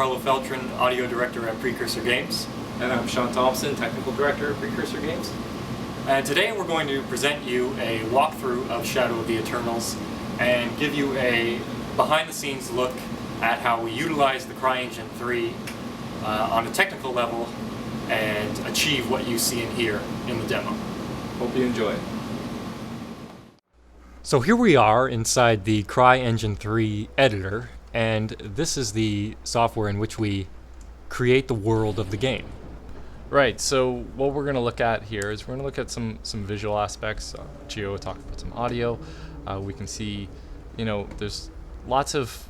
Carlo Feltrin, Audio Director at Precursor Games. And I'm Sean Thompson, Technical Director at Precursor Games. And today we're going to present you a walkthrough of Shadow of the Eternals and give you a behind-the-scenes look at how we utilize the CryEngine 3 on a technical level and achieve what you see and hear in the demo. Hope you enjoy it. So here we are inside the CryEngine 3 editor, and this is the software in which we create the world of the game. Right, so what we're going to look at here is we're going to look at some visual aspects. Gio will talk about some audio. We can see, there's lots of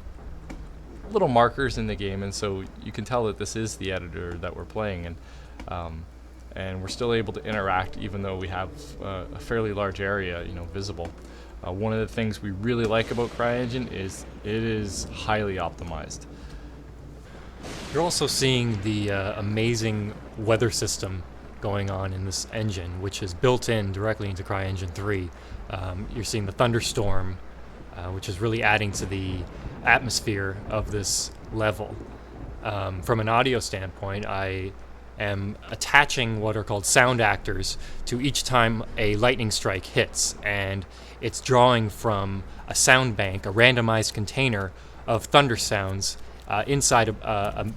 little markers in the game, and so you can tell that this is the editor that we're playing, and we're still able to interact even though we have a fairly large area, visible. One of the things we really like about CryEngine is it is highly optimized. You're also seeing the amazing weather system going on in this engine, which is built in directly into CryEngine 3. You're seeing the thunderstorm, which is really adding to the atmosphere of this level. From an audio standpoint, I am attaching what are called sound actors to each time a lightning strike hits, and it's drawing from a sound bank, a randomized container of thunder sounds inside an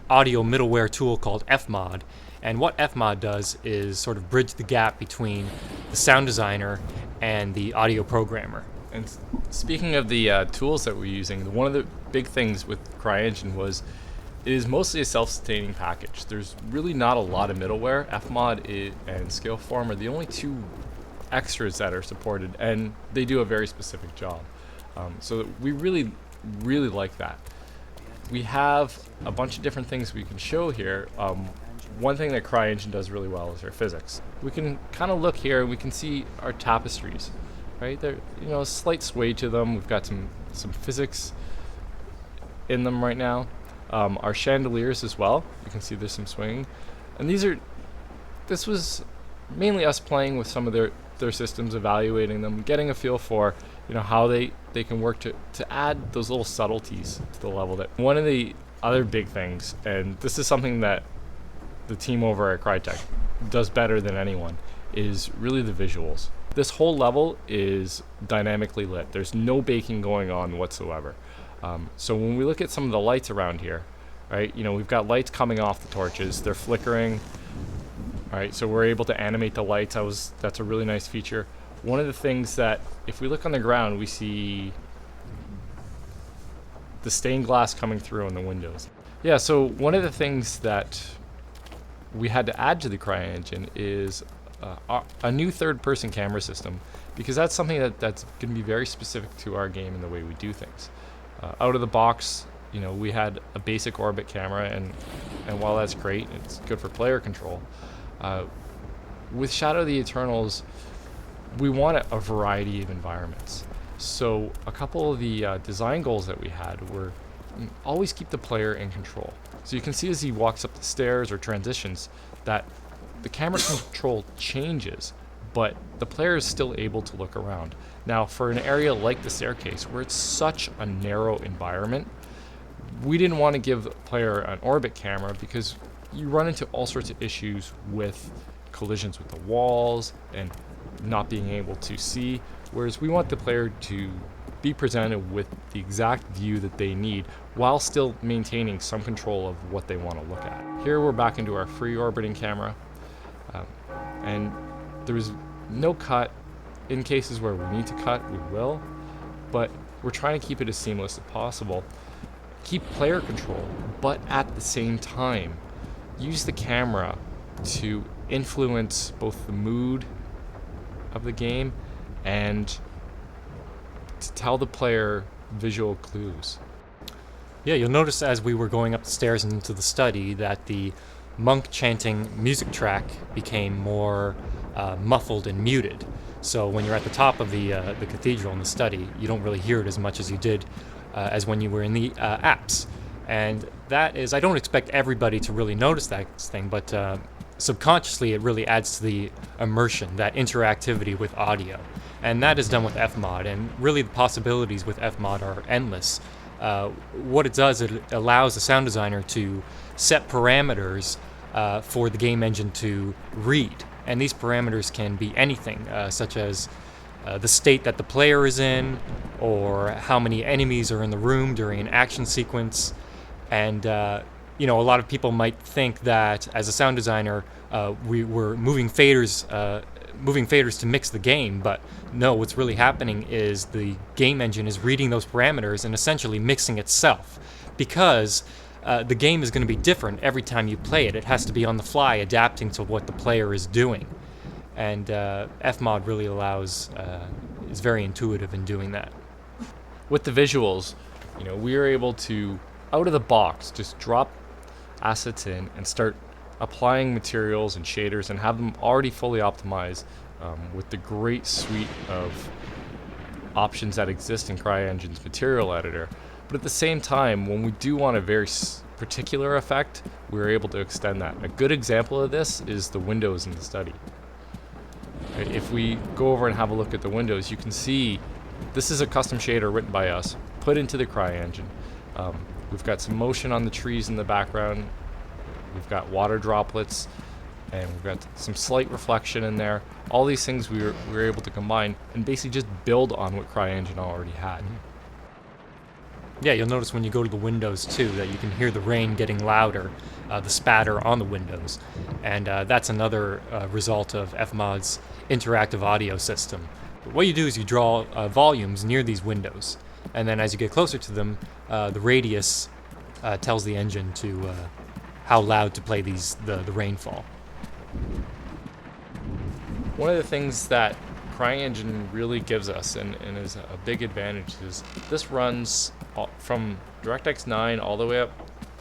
audio middleware tool called Fmod. And what Fmod does is sort of bridge the gap between the sound designer and the audio programmer. And speaking of the tools that we're using, one of the big things with CryEngine was it is mostly a self-sustaining package. There's really not a lot of middleware. Fmod and Scaleform are the only two extras that are supported, and they do a very specific job. So we really like that. We have a bunch of different things we can show here. One thing that CryEngine does really well is our physics. We can kind of look here and we can see our tapestries, right? There, a slight sway to them. We've got some physics in them right now. Our chandeliers as well. You can see there's some swinging, and this was mainly us playing with some of their systems, evaluating them, getting a feel for how they can work to add those little subtleties to the level. That one of the other big things, and this is something that the team over at Crytek does better than anyone, is really the visuals. This whole level is dynamically lit. There's no baking going on whatsoever. So when we look at some of the lights around here, right, we've got lights coming off the torches. They're flickering. All right, so we're able to animate the lights. That's a really nice feature. One of the things that, if we look on the ground, we see the stained glass coming through on the windows. Yeah, so one of the things that we had to add to the CryEngine is a new third-person camera system, because that's something that's going to be very specific to our game and the way we do things. Out of the box, we had a basic orbit camera, and while that's great, it's good for player control. With Shadow of the Eternals, we want a variety of environments. So a couple of the design goals that we had were always keep the player in control. So you can see as he walks up the stairs or transitions that the camera control changes, but the player is still able to look around. Now, for an area like the staircase, where it's such a narrow environment, we didn't want to give the player an orbit camera because you run into all sorts of issues with collisions with the walls and not being able to see, whereas we want the player to be presented with the exact view that they need while still maintaining some control of what they want to look at. Here we're back into our free orbiting camera, and there's no cut. In cases where we need to cut, we will, but we're trying to keep it as seamless as possible. Keep player control, but at the same time, use the camera to influence both the mood of the game and to tell the player visual clues. Yeah, you'll notice as we were going up the stairs into the study that the monk chanting music track became more muffled and muted. So when you're at the top of the cathedral in the study, you don't really hear it as much as you did as when you were in the apse. And that is, I don't expect everybody to really notice that thing, but subconsciously it really adds to the immersion, that interactivity with audio. And that is done with Fmod, and really the possibilities with Fmod are endless. what it does, it allows the sound designer to set parameters for the game engine to read. And these parameters can be anything, such as the state that the player is in, or how many enemies are in the room during an action sequence. And a lot of people might think that as a sound designer, we were moving faders to mix the game, but no, what's really happening is the game engine is reading those parameters and essentially mixing itself, because the game is going to be different every time you play it. It has to be on the fly, adapting to what the player is doing. And Fmod really is very intuitive in doing that. With the visuals, we are able to, out of the box, just drop assets in and start applying materials and shaders and have them already fully optimized with the great suite of options that exist in CryEngine's material editor. But at the same time, when we do want a very particular effect, we're able to extend that. A good example of this is the windows in the study. If we go over and have a look at the windows, you can see this is a custom shader written by us, put into the CryEngine. We've got some motion on the trees in the background. We've got water droplets, and we've got some slight reflection in there. All these things we were able to combine and basically just build on what CryEngine already had. Yeah, you'll notice when you go to the windows too that you can hear the rain getting louder, the spatter on the windows. And that's another result of Fmod's interactive audio system. What you do is you draw volumes near these windows, and then as you get closer to them, the radius tells the engine to how loud to play the rainfall. One of the things that CryEngine really gives us and is a big advantage is this runs from DirectX 9 all the way up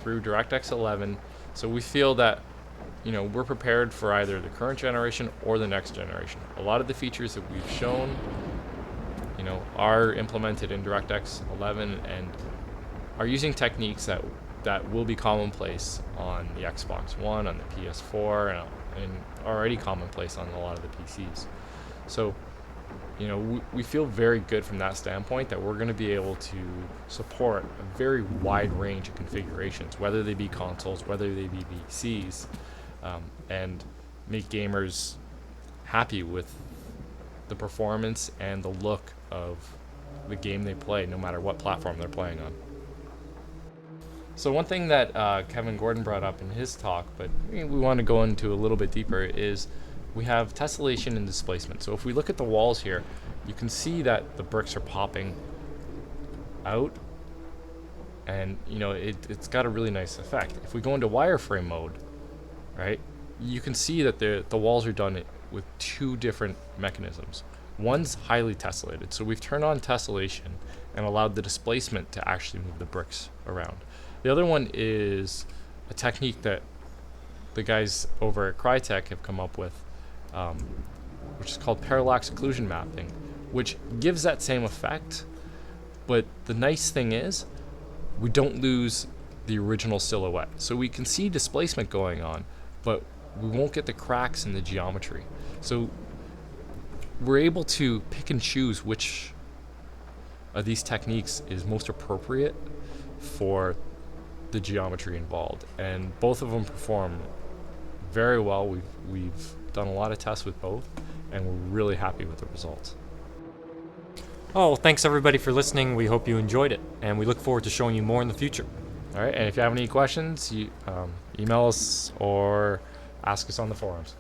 through DirectX 11, so we feel that we're prepared for either the current generation or the next generation. A lot of the features that we've shown are implemented in DirectX 11 and are using techniques that will be commonplace on the Xbox One, on the PS4, and already commonplace on a lot of the PCs. So, we feel very good from that standpoint that we're going to be able to support a very wide range of configurations, whether they be consoles, whether they be PCs, and make gamers happy with the performance and the look of the game they play, no matter what platform they're playing on. So one thing that Kevin Gordon brought up in his talk, but we want to go into a little bit deeper, is we have tessellation and displacement. So if we look at the walls here, you can see that the bricks are popping out, and it's got a really nice effect. If we go into wireframe mode, right, you can see that the walls are done with two different mechanisms. One's highly tessellated, so we've turned on tessellation and allowed the displacement to actually move the bricks around. The other one is a technique that the guys over at Crytek have come up with, which is called parallax occlusion mapping, which gives that same effect, but the nice thing is we don't lose the original silhouette. So we can see displacement going on, but we won't get the cracks in the geometry. So we're able to pick and choose which of these techniques is most appropriate for the geometry involved, and both of them perform very well. We've done a lot of tests with both, and we're really happy with the results. Oh, well, thanks everybody for listening. We hope you enjoyed it, and we look forward to showing you more in the future. All right, and if you have any questions, you email us or ask us on the forums.